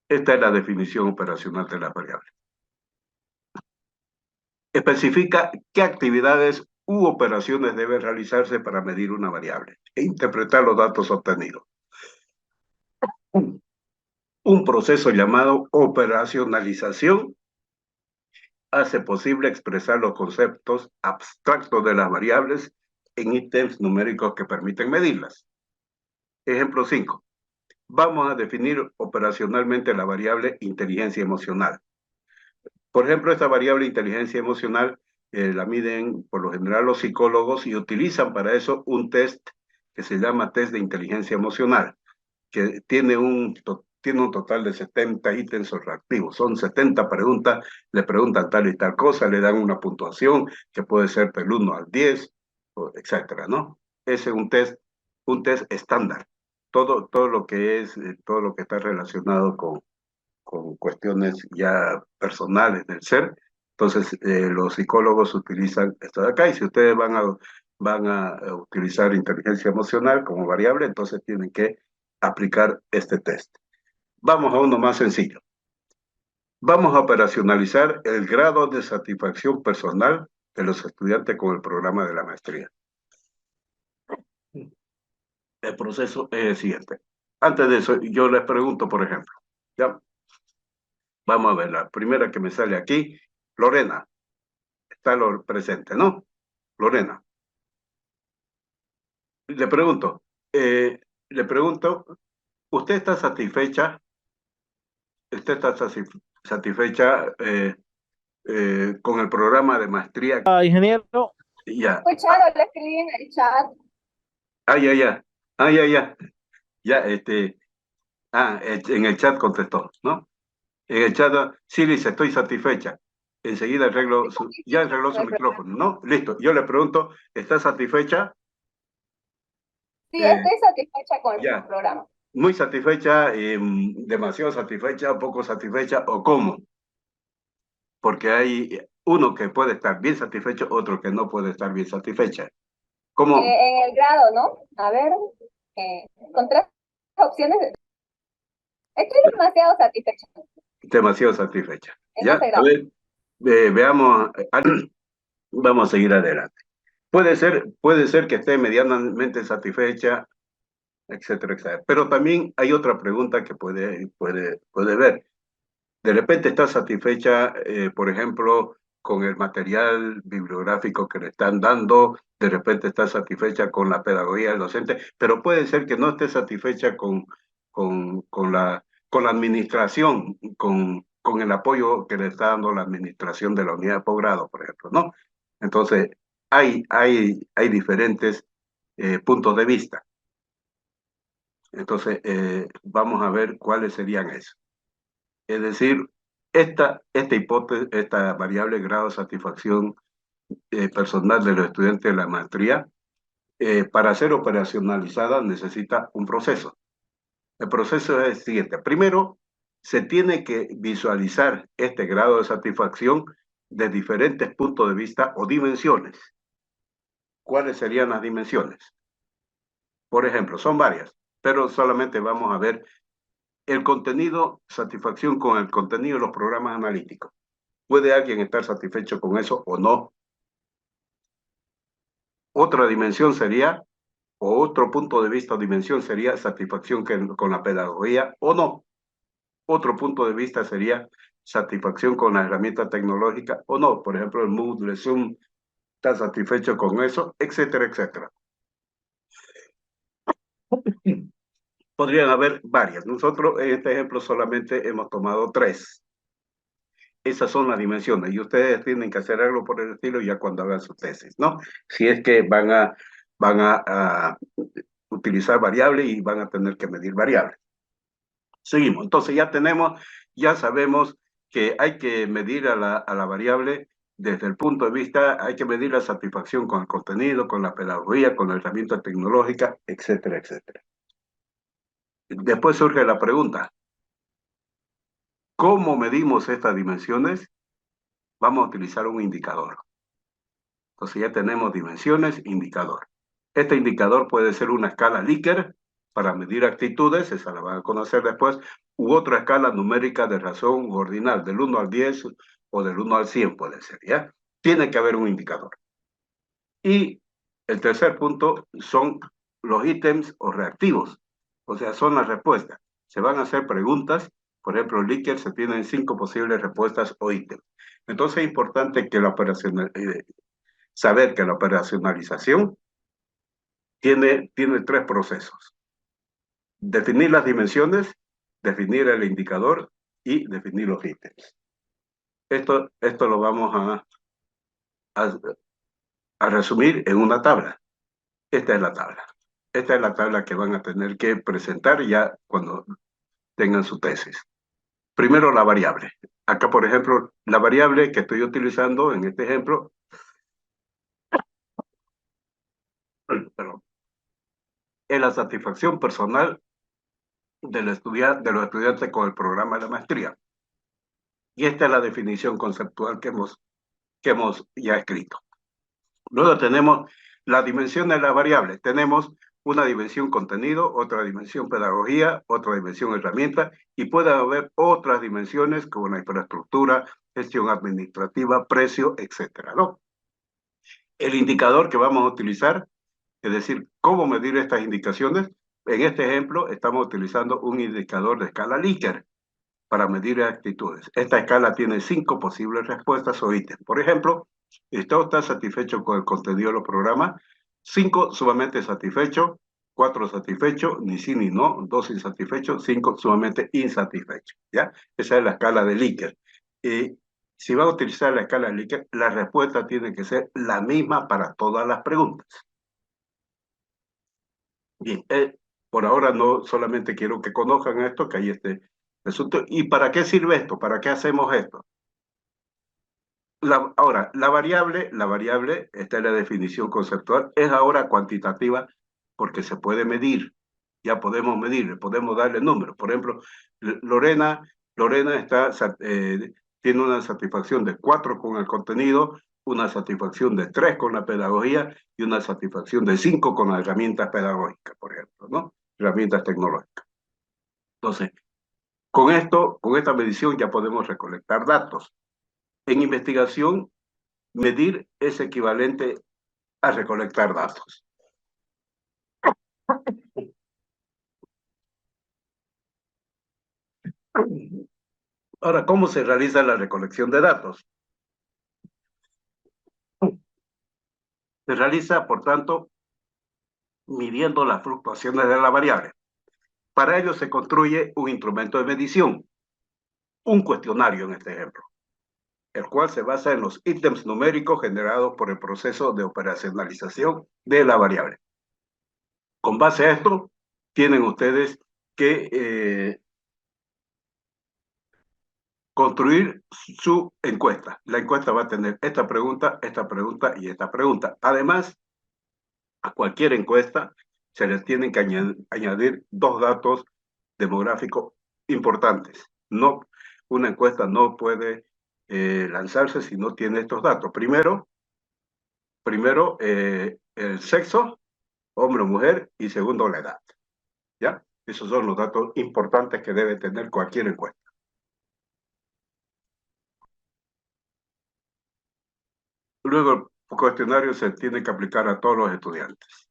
Esta es la definición operacional de las variables. Especifica qué actividades u operaciones deben realizarse para medir una variable e interpretar los datos obtenidos. Un proceso llamado operacionalización hace posible expresar los conceptos abstractos de las variables en ítems numéricos que permiten medirlas. Ejemplo 5. Vamos a definir operacionalmente la variable inteligencia emocional. Por ejemplo, esta variable inteligencia emocional la miden por lo general los psicólogos y utilizan para eso un test que se llama test de inteligencia emocional, que tiene un total de 70 ítems reactivos. Son 70 preguntas, le preguntan tal y tal cosa, le dan una puntuación que puede ser del 1 al 10, etcétera, ¿no? Ese es un test estándar. Todo lo que es, todo lo que está relacionado con cuestiones ya personales del ser. Entonces, los psicólogos utilizan esto de acá y si ustedes van a utilizar inteligencia emocional como variable, entonces tienen que aplicar este test. Vamos a uno más sencillo. Vamos a operacionalizar el grado de satisfacción personal de los estudiantes con el programa de la maestría. El proceso es el siguiente. Antes de eso, yo les pregunto, por ejemplo, ¿ya? Vamos a ver, la primera que me sale aquí, Lorena, está lo presente, ¿no? Lorena, le pregunto, eh, le pregunto, ¿usted está satisfecha? ¿Usted está satisfecha con el programa de maestría? Ingeniero. Ya, Escuchado, lo escribí en el chat. ya, ya, ya, ya, ya, en el chat contestó, ¿no? En el chat, sí, dice, estoy satisfecha. Enseguida ya arregló No su hay problema. micrófono, ¿no? Listo, yo le pregunto, ¿está satisfecha? Sí, Eh, estoy satisfecha con el ya, programa. muy satisfecha, demasiado satisfecha, poco satisfecha, o cómo, porque hay uno que puede estar bien satisfecho, otro que no puede estar bien satisfecha. ¿Cómo? En el grado, ¿no? A ver, con tres opciones. Estoy demasiado satisfecha Demasiado satisfecha. en ¿Ya? ese A grado. ver, veamos, vamos a seguir adelante. Puede ser que esté medianamente satisfecha, etcétera, etcétera. Pero también hay otra pregunta que puede ver. De repente está satisfecha, por ejemplo, con el material bibliográfico que le están dando, de repente está satisfecha con la pedagogía del docente, pero puede ser que no esté satisfecha con la administración, con el apoyo que le está dando la administración de la unidad de posgrado, por ejemplo, ¿no? Entonces, hay diferentes puntos de vista. Entonces, vamos a ver cuáles serían esos. Es decir, esta hipótesis, esta variable grado de satisfacción personal de los estudiantes de la maestría, para ser operacionalizada necesita un proceso. El proceso es el siguiente. Primero, se tiene que visualizar este grado de satisfacción de diferentes puntos de vista o dimensiones. ¿Cuáles serían las dimensiones? Por ejemplo, son varias, pero solamente vamos a ver el contenido, satisfacción con el contenido de los programas analíticos. ¿Puede alguien estar satisfecho con eso o no? Otra dimensión sería, o otro punto de vista o dimensión sería satisfacción con la pedagogía o no. Otro punto de vista sería satisfacción con la herramienta tecnológica o no. Por ejemplo, el Moodle, el Zoom, ¿está satisfecho con eso? Etcétera, etcétera. Podrían haber varias. Nosotros en este ejemplo solamente hemos tomado 3. Esas son las dimensiones y ustedes tienen que hacer algo por el estilo ya cuando hagan su tesis, ¿no? Si es que van a utilizar variables y van a tener que medir variables. Seguimos. Entonces ya sabemos que hay que medir a la variable desde el punto de vista, hay que medir la satisfacción con el contenido, con la pedagogía, con la herramienta tecnológica, etcétera, etcétera. Después surge la pregunta, ¿cómo medimos estas dimensiones? Vamos a utilizar un indicador. Entonces ya tenemos dimensiones, indicador. Este indicador puede ser una escala Likert para medir actitudes, esa la van a conocer después, u otra escala numérica de razón ordinal, del 1 al 10 o del 1 al 100 puede ser, ¿ya? Tiene que haber un indicador. Y el tercer punto son los ítems o reactivos, o sea, son las respuestas. Se van a hacer preguntas, por ejemplo, en Likert se tienen 5 posibles respuestas o ítems. Entonces es importante que saber que la operacionalización tiene 3 procesos. Definir las dimensiones, definir el indicador y definir los ítems. Esto lo vamos a resumir en una tabla. Esta es la tabla. Esta es la tabla que van a tener que presentar ya cuando tengan su tesis. Primero, la variable. Acá, por ejemplo, la variable que estoy utilizando en este ejemplo, perdón, es la satisfacción personal de los estudiantes con el programa de maestría. Y esta es la definición conceptual que hemos ya escrito. Luego tenemos las dimensiones de las variables. Tenemos una dimensión contenido, otra dimensión pedagogía, otra dimensión herramienta, y puede haber otras dimensiones como la infraestructura, gestión administrativa, precio, etcétera, ¿no? El indicador que vamos a utilizar, es decir, cómo medir estas indicaciones. En este ejemplo estamos utilizando un indicador de escala Likert para medir actitudes. Esta escala tiene 5 posibles respuestas o ítems. Por ejemplo, está satisfecho con el contenido de los programas, 5 sumamente satisfecho, 4 satisfecho, ni sí ni no, 2 insatisfechos, 5 sumamente insatisfechos, ¿ya? Esa es la escala de Likert. Y si va a utilizar la escala de Likert, la respuesta tiene que ser la misma para todas las preguntas. Bien, por ahora no solamente quiero que conozcan esto, que hay este asunto. ¿Y para qué sirve esto? ¿Para qué hacemos esto? Ahora, la variable, esta es la definición conceptual, es ahora cuantitativa porque se puede medir. Ya podemos medir, podemos darle números. Por ejemplo, Lorena tiene una satisfacción de 4 con el contenido, una satisfacción de 3 con la pedagogía y una satisfacción de 5 con las herramientas pedagógicas, por ejemplo, ¿no? Herramientas tecnológicas. Entonces, con esta medición ya podemos recolectar datos. En investigación, medir es equivalente a recolectar datos. Ahora, ¿cómo se realiza la recolección de datos? Se realiza, por tanto, midiendo las fluctuaciones de la variable. Para ello se construye un instrumento de medición, un cuestionario en este ejemplo, el cual se basa en los ítems numéricos generados por el proceso de operacionalización de la variable. Con base a esto, tienen ustedes que construir su encuesta. La encuesta va a tener esta pregunta y esta pregunta. Además, a cualquier encuesta se les tienen que añadir 2 datos demográficos importantes. No, una encuesta no puede lanzarse si no tiene estos datos. Primero, el sexo, hombre o mujer, y segundo, la edad. ¿Ya? Esos son los datos importantes que debe tener cualquier encuesta. Luego, el cuestionario se tiene que aplicar a todos los estudiantes.